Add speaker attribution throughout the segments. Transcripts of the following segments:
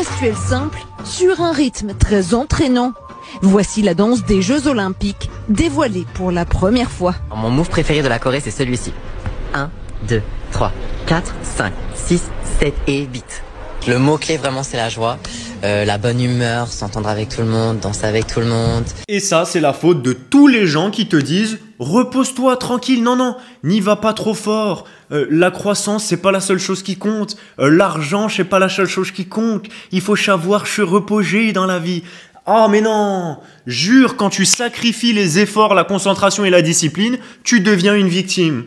Speaker 1: gestuelle simple sur un rythme très entraînant. Voici la danse des Jeux Olympiques, dévoilée pour la première fois.
Speaker 2: Mon move préféré de la Corée, c'est celui-ci. 1, 2, 3, 4, 5, 6, 7 et 8. Le mot-clé, vraiment, c'est la joie. La bonne humeur, s'entendre avec tout le monde, danser avec tout le monde.
Speaker 3: Et ça, c'est la faute de tous les gens qui te disent « Repose-toi, tranquille, non, n'y va pas trop fort. La croissance, c'est pas la seule chose qui compte. L'argent, c'est pas la seule chose qui compte. Il faut savoir se reposer dans la vie. » Oh mais non! Jure, quand tu sacrifies les efforts, la concentration et la discipline, tu deviens une victime.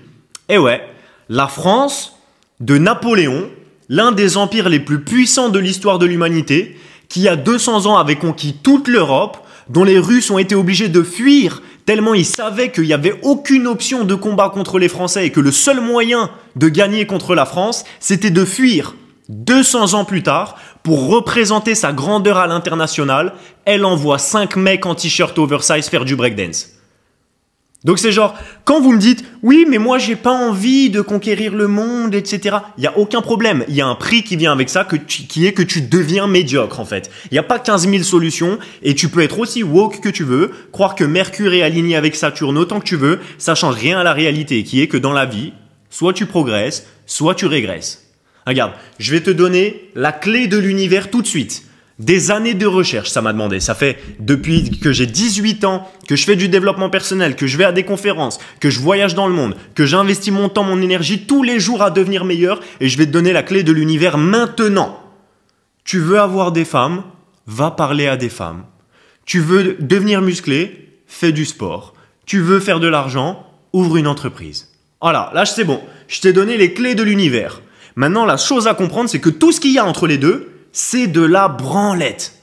Speaker 3: Et ouais, la France de Napoléon, l'un des empires les plus puissants de l'histoire de l'humanité, qui il y a 200 ans avait conquis toute l'Europe, dont les Russes ont été obligés de fuir tellement ils savaient qu'il n'y avait aucune option de combat contre les Français et que le seul moyen de gagner contre la France, c'était de fuir. 200 ans plus tard, pour représenter sa grandeur à l'international, elle envoie 5 mecs en t-shirt oversize faire du breakdance. Donc c'est genre, quand vous me dites « Oui, mais moi j'ai pas envie de conquérir le monde, etc. » Il n'y a aucun problème. Il y a un prix qui vient avec ça, qui est que tu deviens médiocre en fait. Il n'y a pas 15 000 solutions et tu peux être aussi woke que tu veux, croire que Mercure est aligné avec Saturne autant que tu veux, ça change rien à la réalité, qui est que dans la vie, soit tu progresses, soit tu régresses. Regarde, je vais te donner la clé de l'univers tout de suite. Des années de recherche, ça m'a demandé. Ça fait depuis que j'ai 18 ans, que je fais du développement personnel, que je vais à des conférences, que je voyage dans le monde, que j'investis mon temps, mon énergie tous les jours à devenir meilleur et je vais te donner la clé de l'univers maintenant. Tu veux avoir des femmes, va parler à des femmes. Tu veux devenir musclé, fais du sport. Tu veux faire de l'argent, ouvre une entreprise. Voilà, là c'est bon. Je t'ai donné les clés de l'univers. Maintenant, la chose à comprendre, c'est que tout ce qu'il y a entre les deux, c'est de la branlette.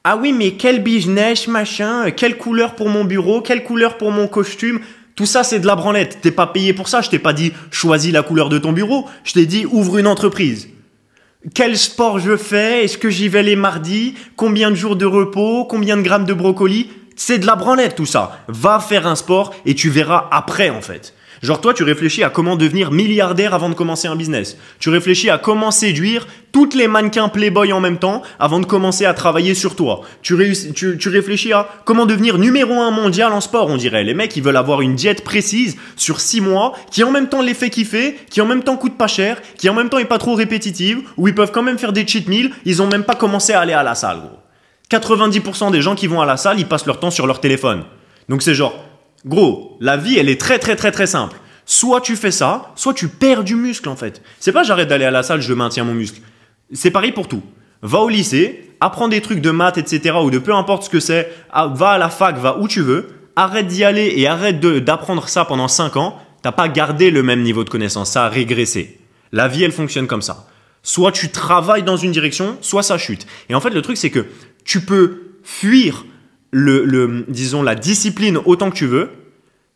Speaker 3: Ah oui, mais quel business, machin, quelle couleur pour mon bureau, quelle couleur pour mon costume, tout ça c'est de la branlette. T'es pas payé pour ça, je t'ai pas dit choisis la couleur de ton bureau, je t'ai dit ouvre une entreprise. Quel sport je fais, est-ce que j'y vais les mardis, combien de jours de repos, combien de grammes de brocoli, c'est de la branlette tout ça. Va faire un sport et tu verras après en fait. Genre toi, tu réfléchis à comment devenir milliardaire avant de commencer un business. Tu réfléchis à comment séduire toutes les mannequins Playboy en même temps avant de commencer à travailler sur toi. Tu réfléchis à comment devenir numéro 1 mondial en sport, on dirait. Les mecs, ils veulent avoir une diète précise sur 6 mois qui en même temps les fait kiffer, qui en même temps coûte pas cher, qui en même temps est pas trop répétitive, où ils peuvent quand même faire des cheat meals. Ils ont même pas commencé à aller à la salle, gros. 90% des gens qui vont à la salle, ils passent leur temps sur leur téléphone. Donc c'est genre... Gros, la vie, elle est très simple. Soit tu fais ça, soit tu perds du muscle en fait. C'est pas j'arrête d'aller à la salle, je maintiens mon muscle. C'est pareil pour tout. Va au lycée, apprends des trucs de maths, etc. ou de peu importe ce que c'est. Va à la fac, va où tu veux. Arrête d'y aller et arrête d'apprendre ça pendant 5 ans. T'as pas gardé le même niveau de connaissance, ça a régressé. La vie, elle fonctionne comme ça. Soit tu travailles dans une direction, soit ça chute. Et en fait, le truc, c'est que tu peux fuir disons, la discipline autant que tu veux,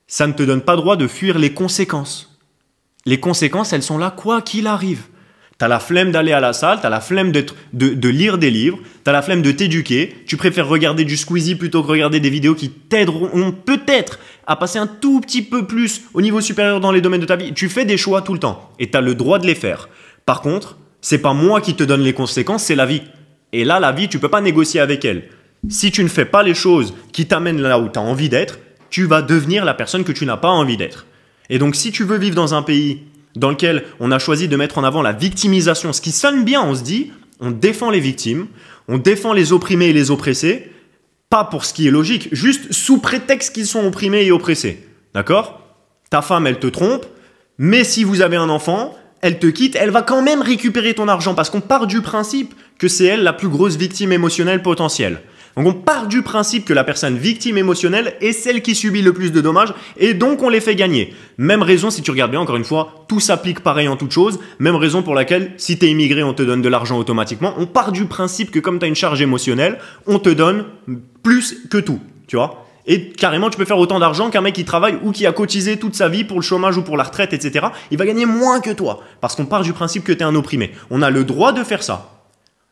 Speaker 3: ça ne te donne pas droit de fuir les conséquences. Les conséquences, elles sont là quoi qu'il arrive. Tu as la flemme d'aller à la salle, tu as la flemme de lire des livres, tu as la flemme de t'éduquer, tu préfères regarder du Squeezie plutôt que regarder des vidéos qui t'aideront peut-être à passer un tout petit peu plus au niveau supérieur dans les domaines de ta vie. Tu fais des choix tout le temps et tu as le droit de les faire. Par contre, c'est pas moi qui te donne les conséquences, c'est la vie. Et là, la vie, tu peux pas négocier avec elle. Si tu ne fais pas les choses qui t'amènent là où tu as envie d'être, tu vas devenir la personne que tu n'as pas envie d'être. Et donc, si tu veux vivre dans un pays dans lequel on a choisi de mettre en avant la victimisation, ce qui sonne bien, on se dit, on défend les victimes, on défend les opprimés et les oppressés, pas pour ce qui est logique, juste sous prétexte qu'ils sont opprimés et oppressés. D'accord ? Ta femme, elle te trompe, mais si vous avez un enfant, elle te quitte, elle va quand même récupérer ton argent parce qu'on part du principe que c'est elle la plus grosse victime émotionnelle potentielle. Donc on part du principe que la personne victime émotionnelle est celle qui subit le plus de dommages et donc on les fait gagner. Même raison, si tu regardes bien, encore une fois, tout s'applique pareil en toute chose. Même raison pour laquelle, si tu es immigré, on te donne de l'argent automatiquement. On part du principe que comme tu as une charge émotionnelle, on te donne plus que tout, tu vois. Et carrément, tu peux faire autant d'argent qu'un mec qui travaille ou qui a cotisé toute sa vie pour le chômage ou pour la retraite, etc. Il va gagner moins que toi parce qu'on part du principe que tu es un opprimé. On a le droit de faire ça.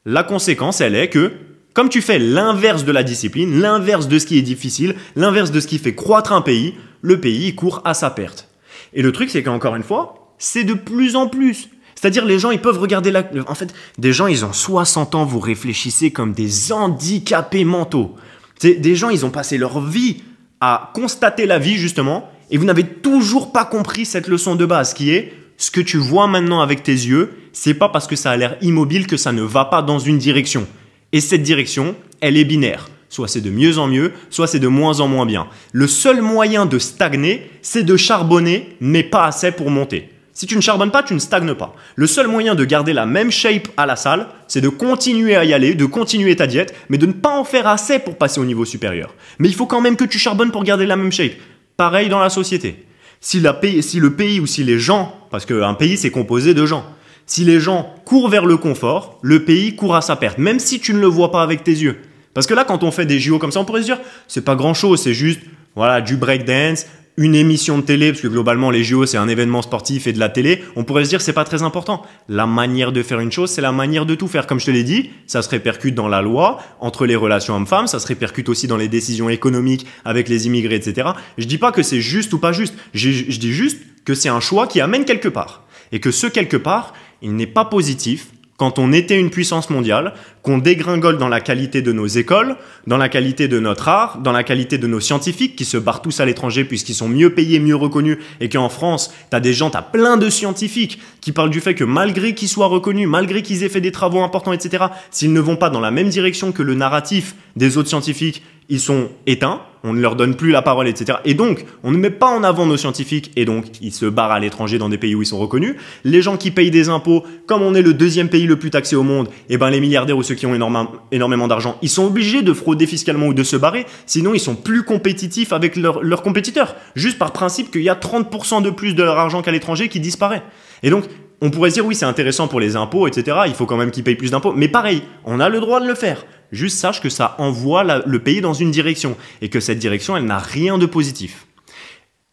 Speaker 3: La conséquence, elle est que comme tu fais l'inverse de la discipline, l'inverse de ce qui est difficile, l'inverse de ce qui fait croître un pays, le pays court à sa perte. Et le truc, c'est qu'encore une fois, c'est de plus en plus. C'est-à-dire, les gens, ils peuvent regarder la... En fait, des gens, ils ont 60 ans, vous réfléchissez comme des handicapés mentaux. Des gens, ils ont passé leur vie à constater la vie, justement, et vous n'avez toujours pas compris cette leçon de base qui est ce que tu vois maintenant avec tes yeux, c'est pas parce que ça a l'air immobile que ça ne va pas dans une direction. Et cette direction, elle est binaire. Soit c'est de mieux en mieux, soit c'est de moins en moins bien. Le seul moyen de stagner, c'est de charbonner, mais pas assez pour monter. Si tu ne charbonnes pas, tu ne stagnes pas. Le seul moyen de garder la même shape à la salle, c'est de continuer à y aller, de continuer ta diète, mais de ne pas en faire assez pour passer au niveau supérieur. Mais il faut quand même que tu charbonnes pour garder la même shape. Pareil dans la société. Si le pays ou si les gens, parce qu'un pays c'est composé de gens, si les gens courent vers le confort, le pays court à sa perte, même si tu ne le vois pas avec tes yeux. Parce que là, quand on fait des JO comme ça, on pourrait se dire, c'est pas grand chose, c'est juste voilà, du breakdance, une émission de télé, parce que globalement les JO c'est un événement sportif et de la télé, on pourrait se dire c'est pas très important. La manière de faire une chose, c'est la manière de tout faire. Comme je te l'ai dit, ça se répercute dans la loi, entre les relations hommes-femmes, ça se répercute aussi dans les décisions économiques avec les immigrés, etc. Je dis pas que c'est juste ou pas juste, je dis juste que c'est un choix qui amène quelque part. Et que ce quelque part, il n'est pas positif quand on était une puissance mondiale, qu'on dégringole dans la qualité de nos écoles, dans la qualité de notre art, dans la qualité de nos scientifiques qui se barrent tous à l'étranger puisqu'ils sont mieux payés, mieux reconnus, et qu'en France, t'as plein de scientifiques qui parlent du fait que malgré qu'ils soient reconnus, malgré qu'ils aient fait des travaux importants, etc., s'ils ne vont pas dans la même direction que le narratif des autres scientifiques, ils sont éteints, on ne leur donne plus la parole, etc. Et donc, on ne met pas en avant nos scientifiques, et donc, ils se barrent à l'étranger dans des pays où ils sont reconnus. Les gens qui payent des impôts, comme on est le deuxième pays le plus taxé au monde, et ben les milliardaires ou ceux qui ont énormément d'argent, ils sont obligés de frauder fiscalement ou de se barrer, sinon ils sont plus compétitifs avec leurs compétiteurs. Juste par principe qu'il y a 30% de plus de leur argent qu'à l'étranger qui disparaît. Et donc, on pourrait se dire, oui, c'est intéressant pour les impôts, etc. Il faut quand même qu'ils payent plus d'impôts. Mais pareil, on a le droit de le faire. Juste sache que ça envoie le pays dans une direction et que cette direction, elle n'a rien de positif.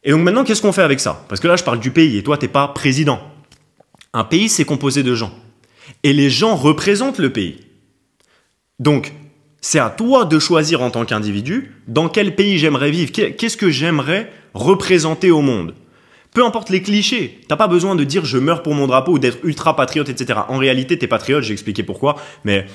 Speaker 3: Et donc maintenant, qu'est-ce qu'on fait avec ça? Parce que là, je parle du pays et toi, t'es pas président. Un pays, c'est composé de gens. Et les gens représentent le pays. Donc, c'est à toi de choisir en tant qu'individu dans quel pays j'aimerais vivre. Qu'est-ce que j'aimerais représenter au monde? Peu importe les clichés, t'as pas besoin de dire je meurs pour mon drapeau ou d'être ultra patriote, etc. En réalité, t'es patriote, j'ai expliqué pourquoi, mais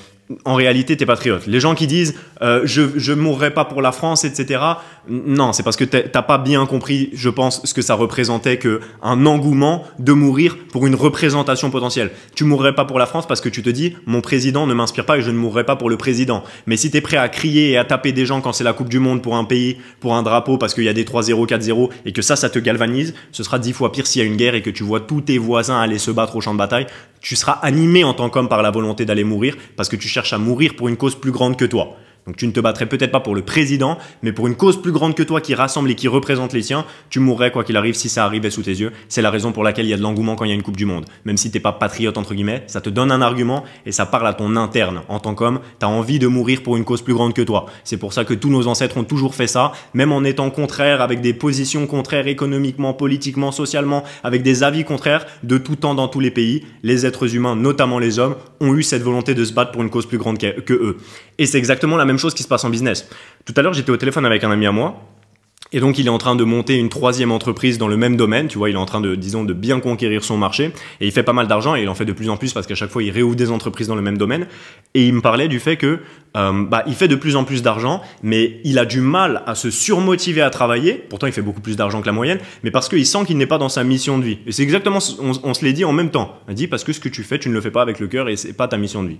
Speaker 3: en réalité, t'es patriote. Les gens qui disent je mourrai pas pour la France, etc. Non, c'est parce que t'as pas bien compris, je pense, ce que ça représentait qu'un engouement de mourir pour une représentation potentielle. Tu mourrais pas pour la France parce que tu te dis mon président ne m'inspire pas et je ne mourrai pas pour le président. Mais si t'es prêt à crier et à taper des gens quand c'est la Coupe du Monde pour un pays, pour un drapeau, parce qu'il y a des 3-0, 4-0 et que ça te galvanise, ce sera 10 fois pire s'il y a une guerre et que tu vois tous tes voisins aller se battre au champ de bataille. Tu seras animé en tant qu'homme par la volonté d'aller mourir parce que tu cherches à mourir pour une cause plus grande que toi. Donc tu ne te battrais peut-être pas pour le président, mais pour une cause plus grande que toi qui rassemble et qui représente les siens, tu mourrais quoi qu'il arrive si ça arrivait sous tes yeux. C'est la raison pour laquelle il y a de l'engouement quand il y a une Coupe du Monde. Même si t'es pas patriote entre guillemets, ça te donne un argument et ça parle à ton interne. En tant qu'homme, t'as envie de mourir pour une cause plus grande que toi. C'est pour ça que tous nos ancêtres ont toujours fait ça, même en étant contraires, avec des positions contraires économiquement, politiquement, socialement, avec des avis contraires, de tout temps dans tous les pays. Les êtres humains, notamment les hommes, ont eu cette volonté de se battre pour une cause plus grande que eux. Et c'est exactement la même chose qui se passe en business. Tout à l'heure, j'étais au téléphone avec un ami à moi. Et donc, il est en train de monter une 3e entreprise dans le même domaine. Tu vois, il est en train de bien conquérir son marché. Et il fait pas mal d'argent et il en fait de plus en plus parce qu'à chaque fois, il réouvre des entreprises dans le même domaine. Et il me parlait du fait que, il fait de plus en plus d'argent, mais il a du mal à se surmotiver à travailler. Pourtant, il fait beaucoup plus d'argent que la moyenne, mais parce qu'il sent qu'il n'est pas dans sa mission de vie. Et c'est exactement, on se l'est dit en même temps. On a dit parce que ce que tu fais, tu ne le fais pas avec le cœur et c'est pas ta mission de vie.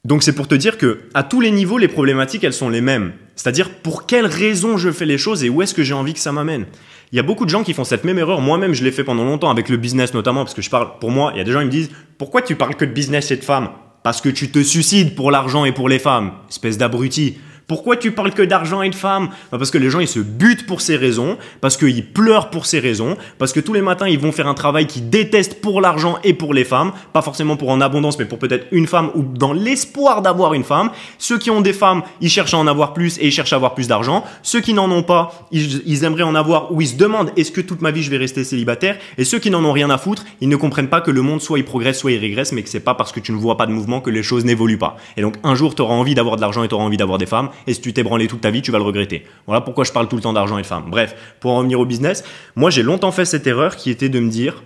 Speaker 3: Donc c'est pour te dire que à tous les niveaux, les problématiques, elles sont les mêmes. C'est-à-dire pour quelles raisons je fais les choses et où est-ce que j'ai envie que ça m'amène. Il y a beaucoup de gens qui font cette même erreur. Moi-même, je l'ai fait pendant longtemps avec le business notamment parce que je parle, pour moi, il y a des gens qui me disent « Pourquoi tu parles que de business et de femmes ?» Parce que tu te suicides pour l'argent et pour les femmes. Espèce d'abruti. Pourquoi tu parles que d'argent et de femmes? Parce que les gens, ils se butent pour ces raisons, parce qu'ils pleurent pour ces raisons, parce que tous les matins, ils vont faire un travail qu'ils détestent pour l'argent et pour les femmes, pas forcément pour en abondance, mais pour peut-être une femme ou dans l'espoir d'avoir une femme. Ceux qui ont des femmes, ils cherchent à en avoir plus et ils cherchent à avoir plus d'argent. Ceux qui n'en ont pas, ils aimeraient en avoir ou ils se demandent est-ce que toute ma vie, je vais rester célibataire? Et ceux qui n'en ont rien à foutre, ils ne comprennent pas que le monde soit il progresse, soit il régresse, mais que c'est pas parce que tu ne vois pas de mouvement que les choses n'évoluent pas. Et donc, un jour, tu auras envie d'avoir de l'argent et tu auras envie d'avoir des femmes. Et si tu t'es branlé toute ta vie, tu vas le regretter. Voilà pourquoi je parle tout le temps d'argent et de femmes. Bref, pour en revenir au business, moi j'ai longtemps fait cette erreur qui était de me dire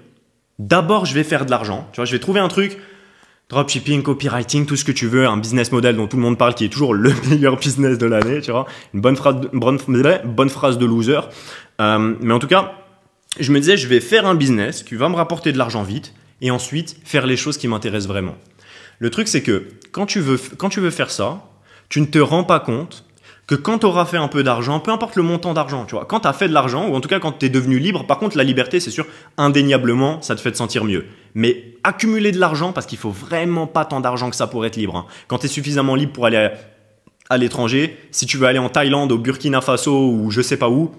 Speaker 3: d'abord je vais faire de l'argent. Tu vois, je vais trouver un truc, dropshipping, copywriting, tout ce que tu veux, un business model dont tout le monde parle qui est toujours le meilleur business de l'année, tu vois. Une bonne phrase de loser. Mais en tout cas, je me disais, je vais faire un business qui va me rapporter de l'argent vite et ensuite faire les choses qui m'intéressent vraiment. Le truc, c'est que quand tu veux faire ça, tu ne te rends pas compte que quand tu auras fait un peu d'argent, peu importe le montant d'argent, tu vois, quand tu as fait de l'argent, ou en tout cas quand tu es devenu libre, par contre la liberté, c'est sûr, indéniablement, ça te fait te sentir mieux. Mais accumuler de l'argent, parce qu'il faut vraiment pas tant d'argent que ça pour être libre. Hein. Quand tu es suffisamment libre pour aller à l'étranger, si tu veux aller en Thaïlande, au Burkina Faso ou je sais pas où,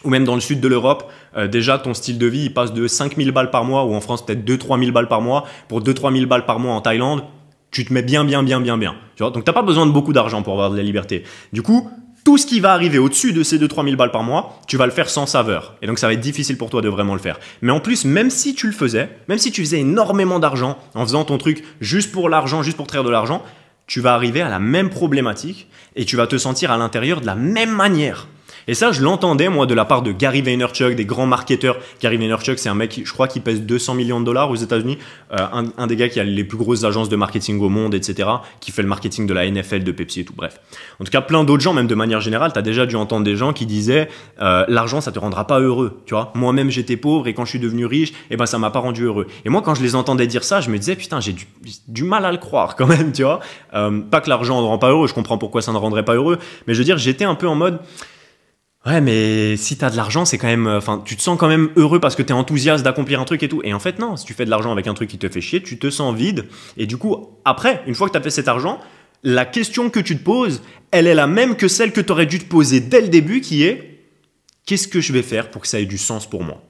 Speaker 3: ou même dans le sud de l'Europe, déjà ton style de vie il passe de 5 000 balles par mois, ou en France peut-être 2-3 000 balles par mois, pour 2-3 000 balles par mois en Thaïlande, tu te mets bien. Tu vois, donc t'as pas besoin de beaucoup d'argent pour avoir de la liberté. Du coup, tout ce qui va arriver au-dessus de ces 2-3 000 balles par mois, tu vas le faire sans saveur. Et donc ça va être difficile pour toi de vraiment le faire. Mais en plus, même si tu le faisais, même si tu faisais énormément d'argent en faisant ton truc juste pour l'argent, juste pour traire de l'argent, tu vas arriver à la même problématique et tu vas te sentir à l'intérieur de la même manière. Et ça, je l'entendais, moi, de la part de Gary Vaynerchuk, des grands marketeurs. Gary Vaynerchuk, c'est un mec, je crois, qui pèse 200 millions de dollars aux États-Unis. Un des gars qui a les plus grosses agences de marketing au monde, etc., qui fait le marketing de la NFL, de Pepsi et tout. Bref. En tout cas, plein d'autres gens, même de manière générale, tu as déjà dû entendre des gens qui disaient l'argent, ça te rendra pas heureux. Tu vois, moi-même, j'étais pauvre et quand je suis devenu riche, eh ben, ça m'a pas rendu heureux. Et moi, quand je les entendais dire ça, je me disais, putain, j'ai du mal à le croire quand même, tu vois. Pas que l'argent ne rend pas heureux, je comprends pourquoi ça ne rendrait pas heureux, mais je veux dire, j'étais un peu en mode. Ouais, mais si t'as de l'argent, c'est quand même, tu te sens quand même heureux parce que t'es enthousiaste d'accomplir un truc et tout. Et en fait, non, si tu fais de l'argent avec un truc qui te fait chier, tu te sens vide. Et du coup, après, une fois que t'as fait cet argent, la question que tu te poses, elle est la même que celle que t'aurais dû te poser dès le début, qui est, qu'est-ce que je vais faire pour que ça ait du sens pour moi?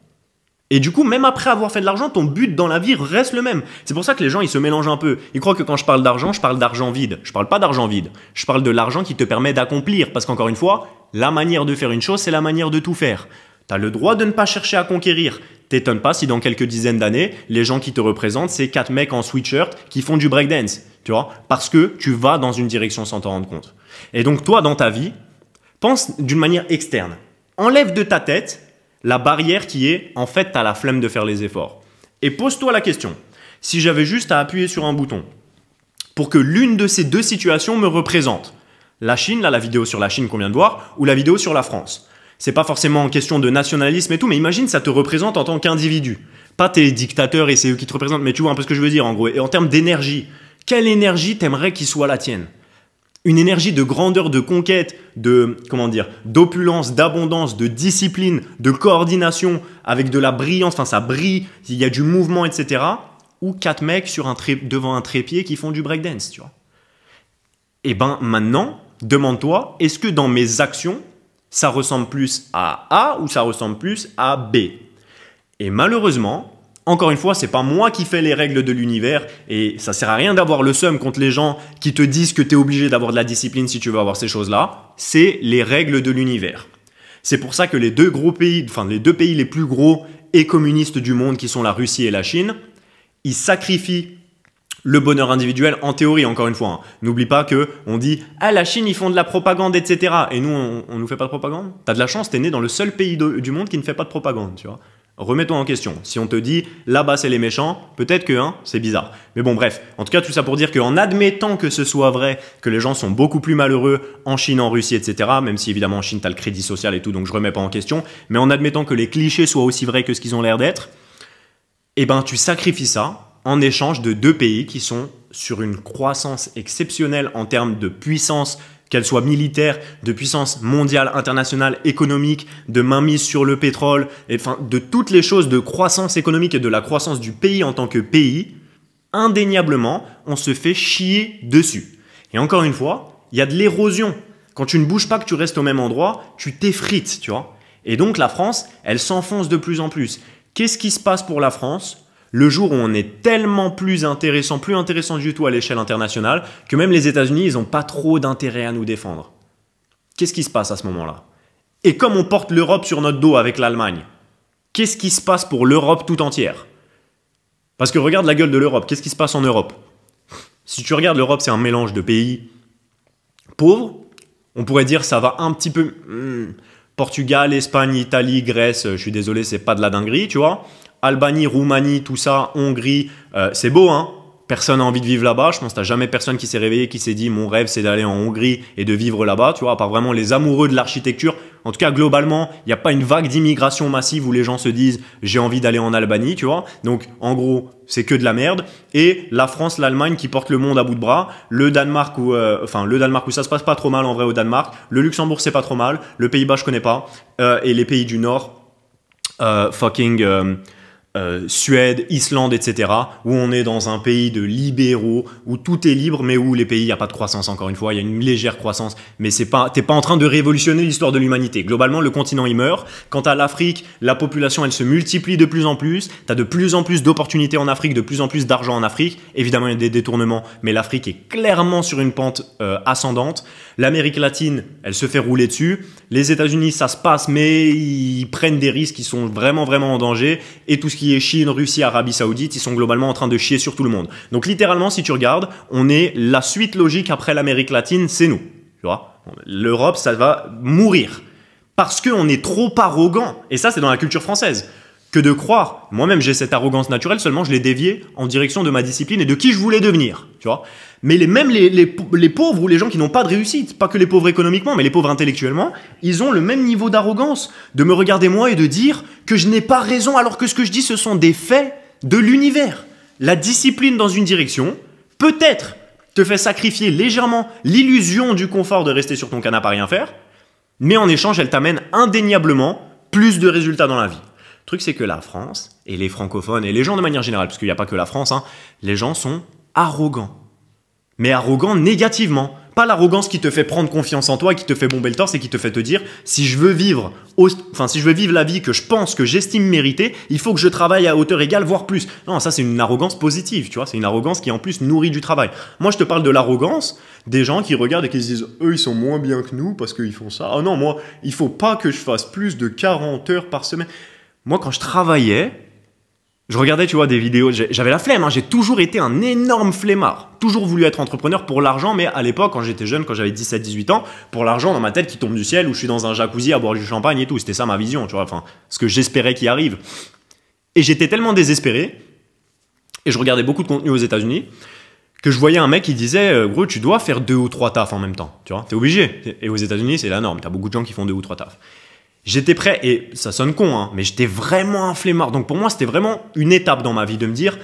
Speaker 3: Et du coup, même après avoir fait de l'argent, ton but dans la vie reste le même. C'est pour ça que les gens, ils se mélangent un peu. Ils croient que quand je parle d'argent, je parle d'argent vide. Je parle pas d'argent vide. Je parle de l'argent qui te permet d'accomplir. Parce qu'encore une fois, la manière de faire une chose, c'est la manière de tout faire. Tu as le droit de ne pas chercher à conquérir. T'étonnes pas si dans quelques dizaines d'années, les gens qui te représentent, c'est 4 mecs en sweatshirt qui font du breakdance. Tu vois? Parce que tu vas dans une direction sans t'en rendre compte. Et donc, toi, dans ta vie, pense d'une manière externe. Enlève de ta tête la barrière qui est, en fait, tu as la flemme de faire les efforts. Et pose-toi la question, si j'avais juste à appuyer sur un bouton pour que l'une de ces deux situations me représente, la Chine, là, la vidéo sur la Chine qu'on vient de voir, ou la vidéo sur la France. C'est pas forcément en question de nationalisme et tout, mais imagine ça te représente en tant qu'individu. Pas tes dictateurs et c'est eux qui te représentent, mais tu vois un peu ce que je veux dire en gros. Et en termes d'énergie, quelle énergie t'aimerais qu'il soit la tienne ? Une énergie de grandeur, de conquête, d'opulence, d'abondance, de discipline, de coordination, avec de la brillance, enfin ça brille, il y a du mouvement, etc. Ou 4 mecs devant un trépied qui font du breakdance, tu vois. Et ben maintenant, demande-toi, est-ce que dans mes actions, ça ressemble plus à A ou ça ressemble plus à B ? Et malheureusement, encore une fois, c'est pas moi qui fais les règles de l'univers et ça sert à rien d'avoir le seum contre les gens qui te disent que tu es obligé d'avoir de la discipline si tu veux avoir ces choses-là. C'est les règles de l'univers. C'est pour ça que les deux pays les plus gros et communistes du monde, qui sont la Russie et la Chine, ils sacrifient le bonheur individuel en théorie, encore une fois. Hein. N'oublie pas qu'on dit « Ah, la Chine, ils font de la propagande, etc. » Et nous, on nous fait pas de propagande. T'as de la chance, t'es né dans le seul pays du monde qui ne fait pas de propagande, tu vois. Remets-toi en question. Si on te dit là-bas c'est les méchants, peut-être que c'est bizarre. Mais bon, bref. En tout cas, tout ça pour dire qu'en admettant que ce soit vrai, que les gens sont beaucoup plus malheureux en Chine, en Russie, etc., même si évidemment en Chine, tu as le crédit social et tout, donc je remets pas en question, mais en admettant que les clichés soient aussi vrais que ce qu'ils ont l'air d'être, eh ben, tu sacrifies ça en échange de deux pays qui sont sur une croissance exceptionnelle en termes de puissance, qu'elle soit militaire, de puissance mondiale, internationale, économique, de mainmise sur le pétrole, et enfin de toutes les choses de croissance économique et de la croissance du pays en tant que pays, indéniablement, on se fait chier dessus. Et encore une fois, il y a de l'érosion. Quand tu ne bouges pas, que tu restes au même endroit, tu t'effrites, tu vois. Et donc la France, elle s'enfonce de plus en plus. Qu'est-ce qui se passe pour la France ? Le jour où on est tellement plus intéressant du tout à l'échelle internationale, que même les États-Unis, ils n'ont pas trop d'intérêt à nous défendre. Qu'est-ce qui se passe à ce moment-là ? Et comme on porte l'Europe sur notre dos avec l'Allemagne, qu'est-ce qui se passe pour l'Europe tout entière ? Parce que regarde la gueule de l'Europe, qu'est-ce qui se passe en Europe ? Si tu regardes l'Europe, c'est un mélange de pays pauvres. On pourrait dire ça va un petit peu... Portugal, Espagne, Italie, Grèce, je suis désolé, c'est pas de la dinguerie, tu vois. Albanie, Roumanie, tout ça, Hongrie, c'est beau, hein. Personne n'a envie de vivre là-bas. Je pense que t'as jamais personne qui s'est réveillé, qui s'est dit mon rêve c'est d'aller en Hongrie et de vivre là-bas, tu vois, à part vraiment les amoureux de l'architecture. En tout cas, globalement, il n'y a pas une vague d'immigration massive où les gens se disent j'ai envie d'aller en Albanie, tu vois. Donc, en gros, c'est que de la merde. Et la France, l'Allemagne qui portent le monde à bout de bras. Le Danemark où ça se passe pas trop mal en vrai au Danemark. Le Luxembourg, c'est pas trop mal. Le Pays-Bas, je connais pas. Et les pays du Nord, Suède, Islande, etc., où on est dans un pays de libéraux, où tout est libre, mais où les pays, il n'y a pas de croissance, encore une fois, il y a une légère croissance, mais t'es pas en train de révolutionner l'histoire de l'humanité. Globalement, le continent, il meurt. Quant à l'Afrique, la population, elle se multiplie de plus en plus, t'as de plus en plus d'opportunités en Afrique, de plus en plus d'argent en Afrique. Évidemment, il y a des détournements, mais l'Afrique est clairement sur une pente ascendante. L'Amérique latine, elle se fait rouler dessus. Les États-Unis, ça se passe, mais ils prennent des risques, ils sont vraiment, vraiment en danger. Et tout ce qui est Chine, Russie, Arabie Saoudite, ils sont globalement en train de chier sur tout le monde. Donc littéralement, si tu regardes, on est la suite logique après l'Amérique latine, c'est nous. Tu vois, l'Europe, ça va mourir. Parce qu'on est trop arrogant. Et ça, c'est dans la culture française. Que de croire, moi-même j'ai cette arrogance naturelle, seulement je l'ai déviée en direction de ma discipline et de qui je voulais devenir, tu vois. Mais même les pauvres ou les gens qui n'ont pas de réussite, pas que les pauvres économiquement, mais les pauvres intellectuellement, ils ont le même niveau d'arrogance de me regarder moi et de dire que je n'ai pas raison alors que ce que je dis ce sont des faits de l'univers. La discipline dans une direction, peut-être te fait sacrifier légèrement l'illusion du confort de rester sur ton canapé à rien faire, mais en échange elle t'amène indéniablement plus de résultats dans la vie. Le truc, c'est que la France et les francophones et les gens de manière générale, parce qu'il n'y a pas que la France, hein, les gens sont arrogants. Mais arrogants négativement. Pas l'arrogance qui te fait prendre confiance en toi, qui te fait bomber le torse et qui te fait te dire si je veux vivre la vie que je pense, que j'estime mériter, il faut que je travaille à hauteur égale, voire plus. Non, ça c'est une arrogance positive, tu vois, c'est une arrogance qui en plus nourrit du travail. Moi je te parle de l'arrogance des gens qui regardent et qui se disent eux ils sont moins bien que nous parce qu'ils font ça. Ah non, moi il faut pas que je fasse plus de 40 heures par semaine. Moi, quand je travaillais, je regardais, tu vois, des vidéos. J'avais la flemme, hein, j'ai toujours été un énorme flemmard. Toujours voulu être entrepreneur pour l'argent, mais à l'époque, quand j'étais jeune, quand j'avais 17-18 ans, pour l'argent dans ma tête qui tombe du ciel, où je suis dans un jacuzzi à boire du champagne et tout. C'était ça ma vision, tu vois, enfin, ce que j'espérais qu'il arrive. Et j'étais tellement désespéré, et je regardais beaucoup de contenu aux États-Unis, que je voyais un mec qui disait, gros, tu dois faire 2 ou 3 tafs en même temps, tu vois, t'es obligé. Et aux États-Unis, c'est la norme, t'as beaucoup de gens qui font 2 ou 3 tafs. J'étais prêt, et ça sonne con, hein, mais j'étais vraiment un flemmard. Donc pour moi, c'était vraiment une étape dans ma vie de me dire,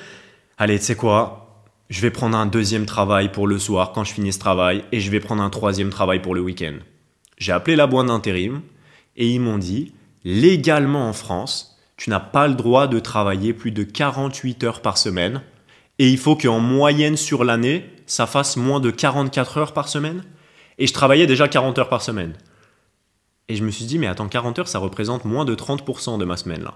Speaker 3: allez, tu sais quoi, je vais prendre un 2e travail pour le soir quand je finis ce travail, et je vais prendre un 3e travail pour le week-end. J'ai appelé la boîte d'intérim, et ils m'ont dit, légalement en France, tu n'as pas le droit de travailler plus de 48 heures par semaine, et il faut qu'en moyenne sur l'année, ça fasse moins de 44 heures par semaine. Et je travaillais déjà 40 heures par semaine. Et je me suis dit, mais attends, 40 heures, ça représente moins de 30% de ma semaine, là.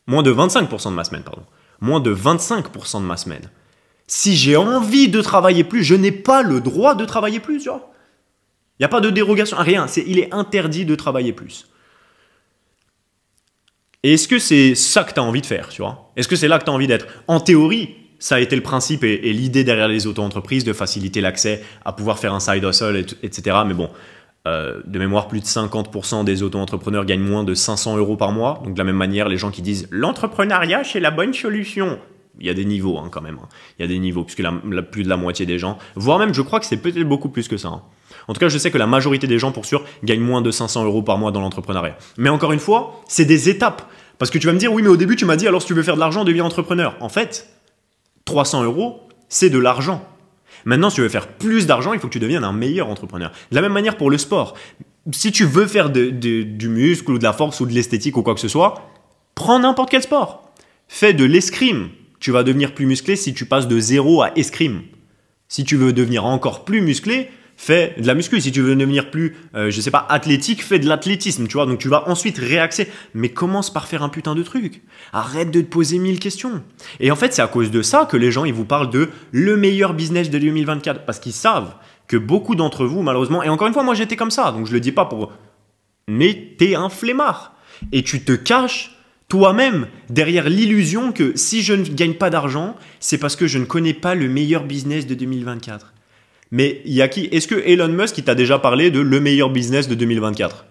Speaker 3: Moins de 25% de ma semaine, pardon. Moins de 25% de ma semaine. Si j'ai envie de travailler plus, je n'ai pas le droit de travailler plus, tu vois. Il n'y a pas de dérogation, rien. Il est interdit de travailler plus. Et est-ce que c'est ça que tu as envie de faire, tu vois? Est-ce que c'est là que tu as envie d'être? En théorie, ça a été le principe et l'idée derrière les auto-entreprises de faciliter l'accès à pouvoir faire un side hustle, etc. Mais bon, de mémoire, plus de 50% des auto-entrepreneurs gagnent moins de 500 € par mois. Donc de la même manière, les gens qui disent « l'entrepreneuriat, c'est la bonne solution », il y a des niveaux hein, quand même. Hein. Il y a des niveaux, puisque plus de la moitié des gens, voire même je crois que c'est peut-être beaucoup plus que ça. Hein. En tout cas, je sais que la majorité des gens, pour sûr, gagnent moins de 500 € par mois dans l'entrepreneuriat. Mais encore une fois, c'est des étapes. Parce que tu vas me dire « oui, mais au début, tu m'as dit alors si tu veux faire de l'argent, deviens entrepreneur ». En fait, 300 €, c'est de l'argent. Maintenant, si tu veux faire plus d'argent, il faut que tu deviennes un meilleur entrepreneur. De la même manière pour le sport. Si tu veux faire du muscle ou de la force ou de l'esthétique ou quoi que ce soit, prends n'importe quel sport. Fais de l'escrime. Tu vas devenir plus musclé si tu passes de 0 à escrime. Si tu veux devenir encore plus musclé, fais de la muscu. Si tu veux devenir plus, athlétique, fais de l'athlétisme, tu vois. Donc tu vas ensuite réaxer. Mais commence par faire un putain de truc. Arrête de te poser 1000 questions. Et en fait, c'est à cause de ça que les gens, ils vous parlent de le meilleur business de 2024. Parce qu'ils savent que beaucoup d'entre vous, malheureusement, et encore une fois, moi j'étais comme ça, donc je le dis pas pour... Mais t'es un flemmard. Et tu te caches toi-même derrière l'illusion que si je ne gagne pas d'argent, c'est parce que je ne connais pas le meilleur business de 2024. Mais il y a qui? Est-ce que Elon Musk il t'a déjà parlé de le meilleur business de 2024?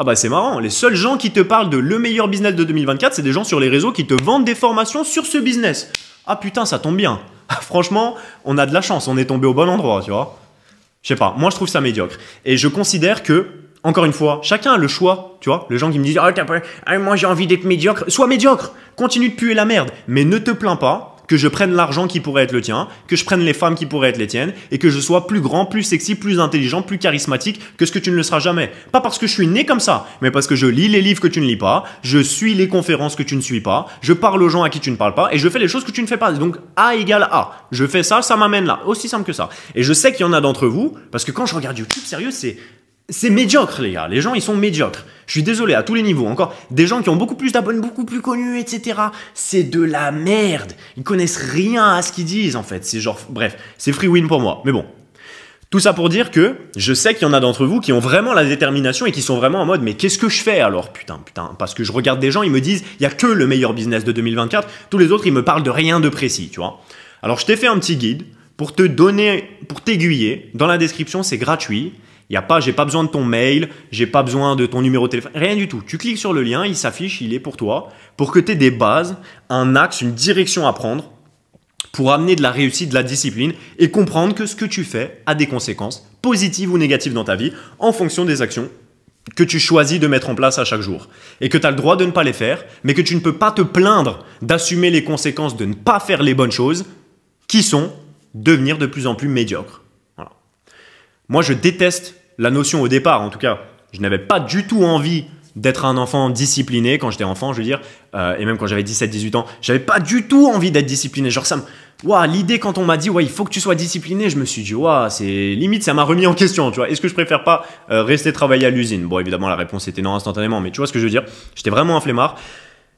Speaker 3: Ah bah c'est marrant, les seuls gens qui te parlent de le meilleur business de 2024, c'est des gens sur les réseaux qui te vendent des formations sur ce business. Ah putain, ça tombe bien. Franchement, on a de la chance, on est tombé au bon endroit, tu vois. Je sais pas, moi je trouve ça médiocre. Et je considère que, encore une fois, chacun a le choix, tu vois. Les gens qui me disent moi j'ai envie d'être médiocre. Sois médiocre, continue de puer la merde. Mais ne te plains pas que je prenne l'argent qui pourrait être le tien, que je prenne les femmes qui pourraient être les tiennes, et que je sois plus grand, plus sexy, plus intelligent, plus charismatique que ce que tu ne le seras jamais. Pas parce que je suis né comme ça, mais parce que je lis les livres que tu ne lis pas, je suis les conférences que tu ne suis pas, je parle aux gens à qui tu ne parles pas, et je fais les choses que tu ne fais pas. Donc A égale A. Je fais ça, ça m'amène là. Aussi simple que ça. Et je sais qu'il y en a d'entre vous, parce que quand je regarde YouTube, sérieux, c'est médiocre, les gars. Les gens, ils sont médiocres. Je suis désolé, à tous les niveaux. Encore des gens qui ont beaucoup plus d'abonnés, beaucoup plus connus, etc. C'est de la merde. Ils connaissent rien à ce qu'ils disent, en fait. C'est genre, bref, c'est free win pour moi. Mais bon. Tout ça pour dire que je sais qu'il y en a d'entre vous qui ont vraiment la détermination et qui sont vraiment en mode, mais qu'est-ce que je fais alors? Putain. Parce que je regarde des gens, ils me disent, il y a que le meilleur business de 2024. Tous les autres, ils me parlent de rien de précis, tu vois. Alors, je t'ai fait un petit guide pour te donner, pour t'aiguiller. Dans la description, c'est gratuit. J'ai pas besoin de ton mail, j'ai pas besoin de ton numéro de téléphone, rien du tout. Tu cliques sur le lien, il s'affiche, il est pour toi, pour que tu aies des bases, un axe, une direction à prendre pour amener de la réussite, de la discipline et comprendre que ce que tu fais a des conséquences positives ou négatives dans ta vie en fonction des actions que tu choisis de mettre en place à chaque jour. Et que tu as le droit de ne pas les faire, mais que tu ne peux pas te plaindre d'assumer les conséquences de ne pas faire les bonnes choses qui sont devenir de plus en plus médiocre. Voilà. Moi, je déteste la notion au départ, en tout cas, je n'avais pas du tout envie d'être un enfant discipliné quand j'étais enfant, je veux dire, et même quand j'avais 17-18 ans, j'avais pas du tout envie d'être discipliné. Genre l'idée quand on m'a dit il faut que tu sois discipliné, je me suis dit c'est limite, ça m'a remis en question, tu vois. Est-ce que je préfère pas rester travailler à l'usine? Bon, évidemment la réponse était non instantanément, mais tu vois ce que je veux dire. J'étais vraiment un flemmard.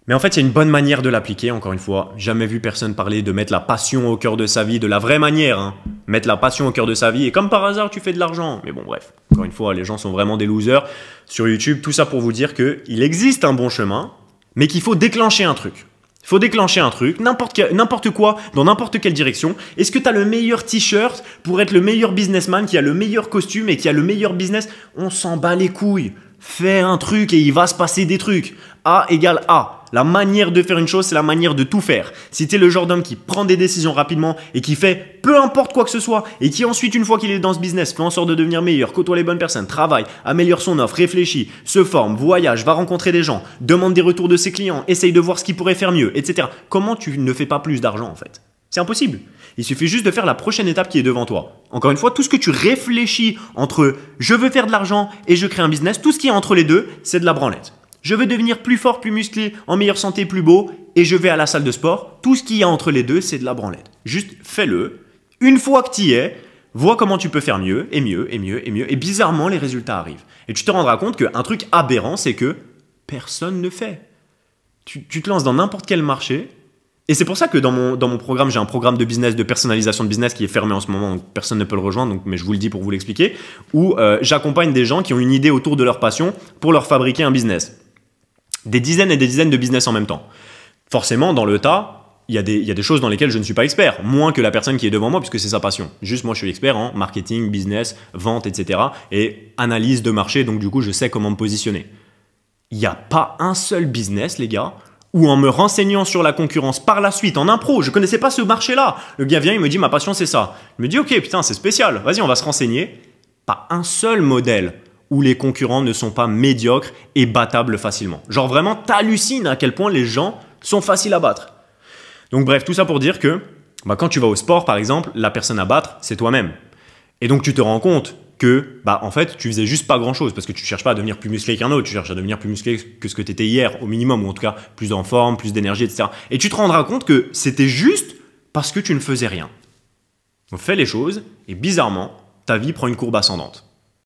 Speaker 3: Mais en fait, il y a une bonne manière de l'appliquer, encore une fois. Jamais vu personne parler de mettre la passion au cœur de sa vie, de la vraie manière. Hein. Mettre la passion au cœur de sa vie et comme par hasard, tu fais de l'argent. Mais bon, bref, encore une fois, les gens sont vraiment des losers. Sur YouTube, tout ça pour vous dire qu'il existe un bon chemin, mais qu'il faut déclencher un truc. Il faut déclencher un truc, n'importe quoi, dans n'importe quelle direction. Est-ce que tu as le meilleur t-shirt pour être le meilleur businessman, qui a le meilleur costume et qui a le meilleur business? On s'en bat les couilles. Fais un truc et il va se passer des trucs. A égale A. La manière de faire une chose, c'est la manière de tout faire. Si tu es le genre d'homme qui prend des décisions rapidement et qui fait peu importe quoi que ce soit et qui ensuite, une fois qu'il est dans ce business, fait en sorte de devenir meilleur, côtoie les bonnes personnes, travaille, améliore son offre, réfléchit, se forme, voyage, va rencontrer des gens, demande des retours de ses clients, essaye de voir ce qu'il pourrait faire mieux, etc. Comment tu ne fais pas plus d'argent en fait? C'est impossible. Il suffit juste de faire la prochaine étape qui est devant toi. Encore une fois, tout ce que tu réfléchis entre je veux faire de l'argent et je crée un business, tout ce qui est entre les deux, c'est de la branlette. Je veux devenir plus fort, plus musclé, en meilleure santé, plus beau et je vais à la salle de sport. Tout ce qu'il y a entre les deux, c'est de la branlette. Juste fais-le. Une fois que tu y es, vois comment tu peux faire mieux et mieux et mieux et mieux. Et bizarrement, les résultats arrivent. Et tu te rendras compte qu'un truc aberrant, c'est que personne ne fait. Tu te lances dans n'importe quel marché. Et c'est pour ça que dans mon programme, j'ai un programme de business, de personnalisation de business qui est fermé en ce moment, donc personne ne peut le rejoindre, mais je vous le dis pour vous l'expliquer, où j'accompagne des gens qui ont une idée autour de leur passion pour leur fabriquer un business. Des dizaines et des dizaines de business en même temps. Forcément, dans le tas, il y a des choses dans lesquelles je ne suis pas expert, moins que la personne qui est devant moi, puisque c'est sa passion. Juste, moi, je suis expert en marketing, business, vente, etc. et analyse de marché, donc du coup, je sais comment me positionner. Il n'y a pas un seul business, les gars, où en me renseignant sur la concurrence par la suite, en impro, je ne connaissais pas ce marché-là. Le gars vient, il me dit, ma passion, c'est ça. Je me dis, ok, putain, c'est spécial, vas-y, on va se renseigner. Pas un seul modèle où les concurrents ne sont pas médiocres et battables facilement. Genre vraiment, t'hallucines à quel point les gens sont faciles à battre. Donc bref, tout ça pour dire que quand tu vas au sport, par exemple, la personne à battre, c'est toi-même. Et donc tu te rends compte que en fait, tu faisais juste pas grand-chose parce que tu cherches pas à devenir plus musclé qu'un autre, tu cherches à devenir plus musclé que ce que tu étais hier au minimum, ou en tout cas plus en forme, plus d'énergie, etc. Et tu te rendras compte que c'était juste parce que tu ne faisais rien. Donc fais les choses et bizarrement, ta vie prend une courbe ascendante.